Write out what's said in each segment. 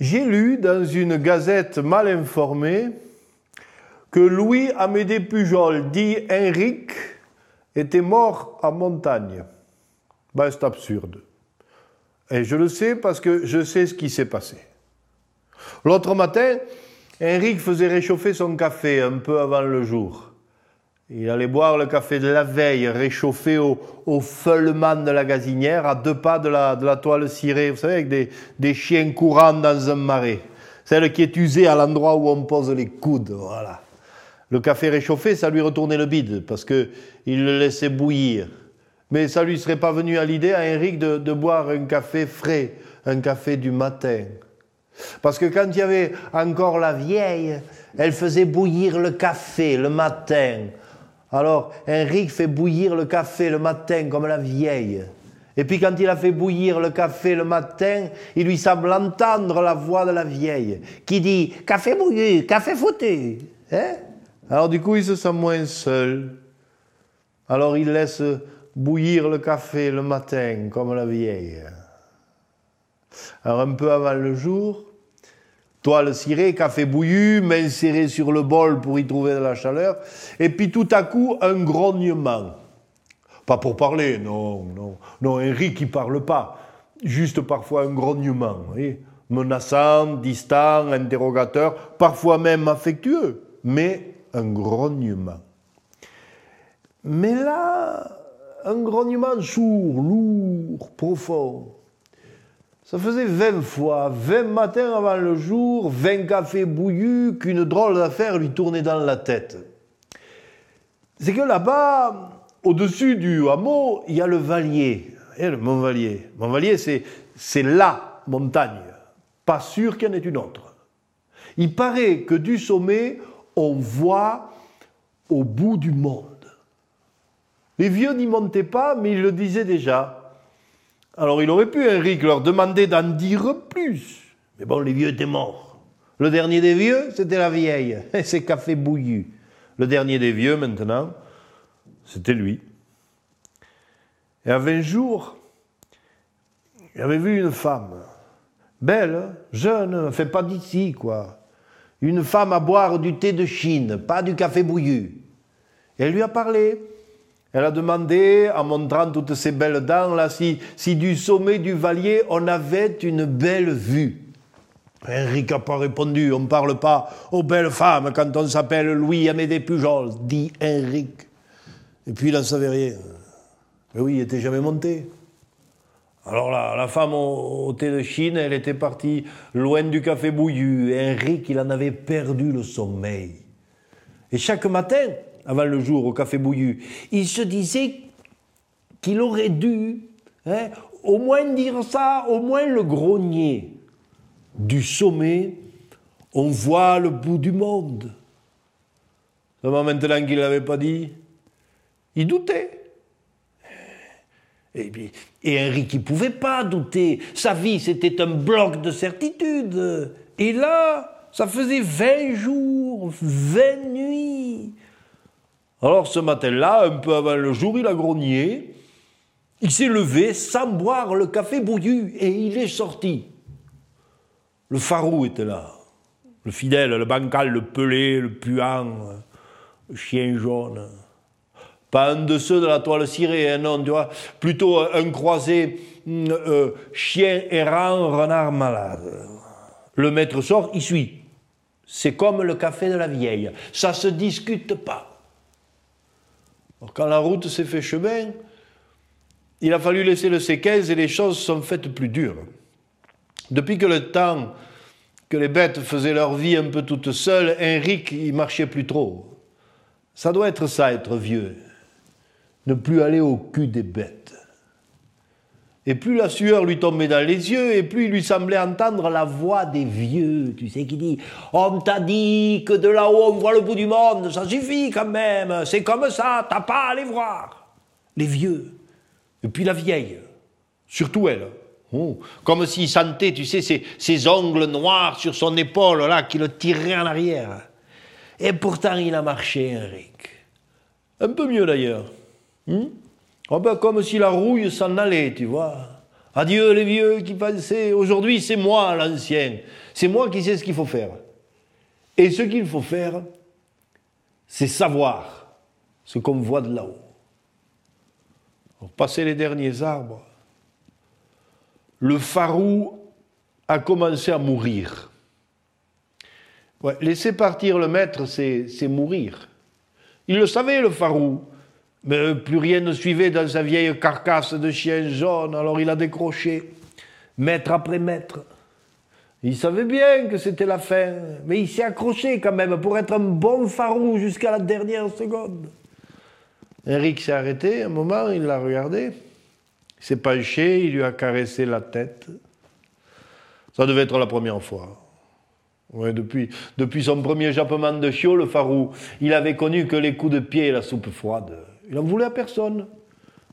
J'ai lu dans une gazette mal informée que Louis-Amédée Pujol, dit Henrique, était mort en montagne. Ben, c'est absurde. Et je le sais parce que je sais ce qui s'est passé. L'autre matin, Henrique faisait réchauffer son café un peu avant le jour. Il allait boire le café de la veille, réchauffé au feulement de la gazinière, à 2 pas de la toile cirée, vous savez, avec des chiens courants dans un marais. Celle qui est usée à l'endroit où on pose les coudes, voilà. Le café réchauffé, ça lui retournait le bide, parce qu'il le laissait bouillir. Mais ça ne lui serait pas venu à l'idée à Henrique de boire un café frais, un café du matin. Parce que quand il y avait encore la vieille, elle faisait bouillir le café le matin. Alors, Henrique fait bouillir le café le matin comme la vieille. Et puis quand il a fait bouillir le café le matin, il lui semble entendre la voix de la vieille qui dit « Café bouilli, café foutu hein ?» Alors du coup, il se sent moins seul. Alors il laisse bouillir le café le matin comme la vieille. Alors un peu avant le jour, toile cirée, café bouillu, main serrée sur le bol pour y trouver de la chaleur, et puis tout à coup, un grognement. Pas pour parler, non, Henrique il parle pas, juste parfois un grognement, vous voyez, menaçant, distant, interrogateur, parfois même affectueux, mais un grognement. Mais là, un grognement sourd, lourd, profond. Ça faisait 20 fois, 20 matins avant le jour, 20 cafés bouillus, qu'une drôle d'affaire lui tournait dans la tête. C'est que là-bas, au-dessus du hameau, il y a le Vallier, le Mont-Vallier. Mont-Vallier, c'est la montagne, pas sûr qu'il y en ait une autre. Il paraît que du sommet, on voit au bout du monde. Les vieux n'y montaient pas, mais ils le disaient déjà. Alors il aurait pu, Henrique, leur demander d'en dire plus. Mais bon, les vieux étaient morts. Le dernier des vieux, c'était la vieille. Et ses cafés bouillus. Le dernier des vieux, maintenant, c'était lui. Et à 20 jours, il avait vu une femme. Belle, jeune, fait pas d'ici, quoi. Une femme à boire du thé de Chine, pas du café bouillu. Et elle lui a parlé. Elle a demandé, en montrant toutes ses belles dents, là, si du sommet du Vallier, on avait une belle vue. Henrique n'a pas répondu, on ne parle pas aux belles femmes quand on s'appelle Louis-Amédée Pujol, dit Henrique. Et puis il n'en savait rien. Mais oui, il n'était jamais monté. Alors là, la femme au thé de Chine, elle était partie loin du café bouillu. Henrique, il en avait perdu le sommeil. Et chaque matin, avant le jour, au café bouillu, il se disait qu'il aurait dû au moins dire ça, au moins le grogner. Du sommet, on voit le bout du monde. Seulement maintenant qu'il ne l'avait pas dit, il doutait. Et Henrique, il ne pouvait pas douter. Sa vie, c'était un bloc de certitude. Et là, ça faisait 20 jours, 20 nuits. Alors ce matin-là, un peu avant le jour, il a grogné. Il s'est levé sans boire le café bouillu et il est sorti. Le farou était là. Le fidèle, le bancal, le pelé, le puant, le chien jaune. Pas un de ceux de la toile cirée, non, tu vois. Plutôt un croisé chien errant, renard malade. Le maître sort, il suit. C'est comme le café de la vieille. Ça ne se discute pas. Alors, quand la route s'est fait chemin, il a fallu laisser le C15 et les choses sont faites plus dures. Depuis que le temps que les bêtes faisaient leur vie un peu toutes seules, Henrique, il marchait plus trop. Ça doit être ça, être vieux. Ne plus aller au cul des bêtes. Et plus la sueur lui tombait dans les yeux, et plus il lui semblait entendre la voix des vieux, tu sais, qui dit « On t'a dit que de là-haut on voit le bout du monde, ça suffit quand même, c'est comme ça, t'as pas à aller voir. » Les vieux, et puis la vieille, surtout elle, comme s'il sentait, tu sais, ses ongles noirs sur son épaule, là, qui le tiraient en arrière. Et pourtant il a marché, Henrique. Un peu mieux d'ailleurs. Comme si la rouille s'en allait, tu vois. Adieu les vieux qui pensaient, aujourd'hui c'est moi l'ancien, c'est moi qui sais ce qu'il faut faire. Et ce qu'il faut faire, c'est savoir ce qu'on voit de là-haut. Pour passer les derniers arbres, le Farou a commencé à mourir. Ouais, laisser partir le maître, c'est mourir. Il le savait, le Farou, mais plus rien ne suivait dans sa vieille carcasse de chien jaune, alors il a décroché, maître après maître. Il savait bien que c'était la fin, mais il s'est accroché quand même pour être un bon Farou jusqu'à la dernière seconde. Henrique s'est arrêté, un moment, il l'a regardé, il s'est penché, il lui a caressé la tête. Ça devait être la première fois. Ouais, depuis son premier jappement de chiot, le Farou, il avait connu que les coups de pied et la soupe froide. Il n'en voulait à personne.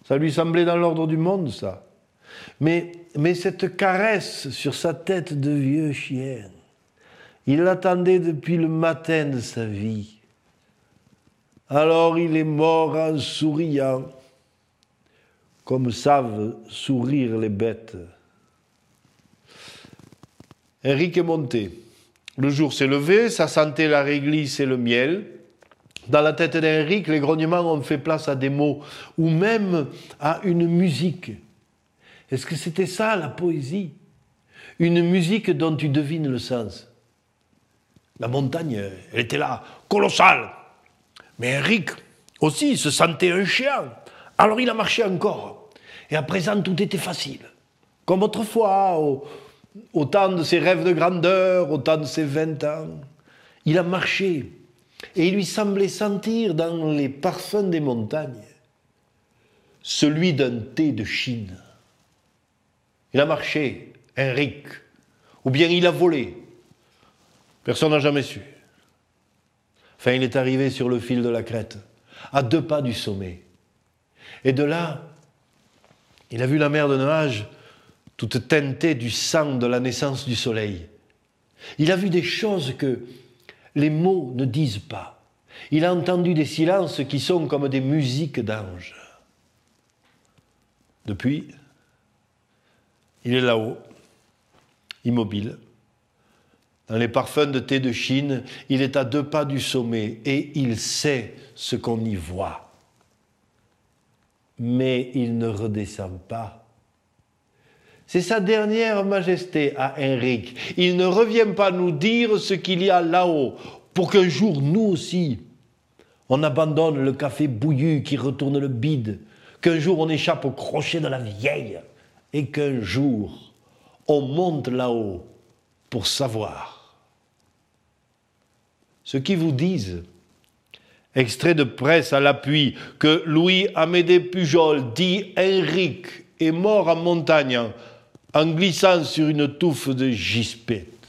Ça lui semblait dans l'ordre du monde, ça. Mais cette caresse sur sa tête de vieux chien, il l'attendait depuis le matin de sa vie. Alors il est mort en souriant, comme savent sourire les bêtes. Henrique est monté. Le jour s'est levé, ça sentait la réglisse et le miel. Dans la tête d'Henrique, les grognements ont fait place à des mots, ou même à une musique. Est-ce que c'était ça, la poésie? Une musique dont tu devines le sens. La montagne, elle était là, colossale. Mais Henrique, aussi, se sentait un chien. Alors il a marché encore. Et à présent, tout était facile. Comme autrefois, au temps de ses rêves de grandeur, au temps de ses 20 ans. Il a marché. Et il lui semblait sentir dans les parfums des montagnes celui d'un thé de Chine. Il a marché, Henrique, ou bien il a volé. Personne n'a jamais su. Enfin, il est arrivé sur le fil de la crête, à 2 pas du sommet. Et de là, il a vu la mer de nuages toute teintée du sang de la naissance du soleil. Il a vu des choses que les mots ne disent pas. Il a entendu des silences qui sont comme des musiques d'anges. Depuis, il est là-haut, immobile. Dans les parfums de thé de Chine, il est à 2 pas du sommet et il sait ce qu'on y voit. Mais il ne redescend pas. C'est sa dernière majesté à Henrique. Il ne revient pas nous dire ce qu'il y a là-haut, pour qu'un jour, nous aussi, on abandonne le café bouillu qui retourne le bide, qu'un jour on échappe au crochet de la vieille, et qu'un jour, on monte là-haut pour savoir. Ceux qui vous disent, extrait de presse à l'appui, que Louis-Amédée Pujol, dit Henrique, est mort en montagne en glissant sur une touffe de gispette,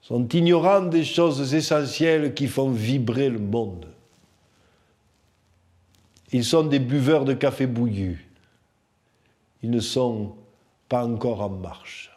sont ignorants des choses essentielles qui font vibrer le monde. Ils sont des buveurs de café bouillu. Ils ne sont pas encore en marche.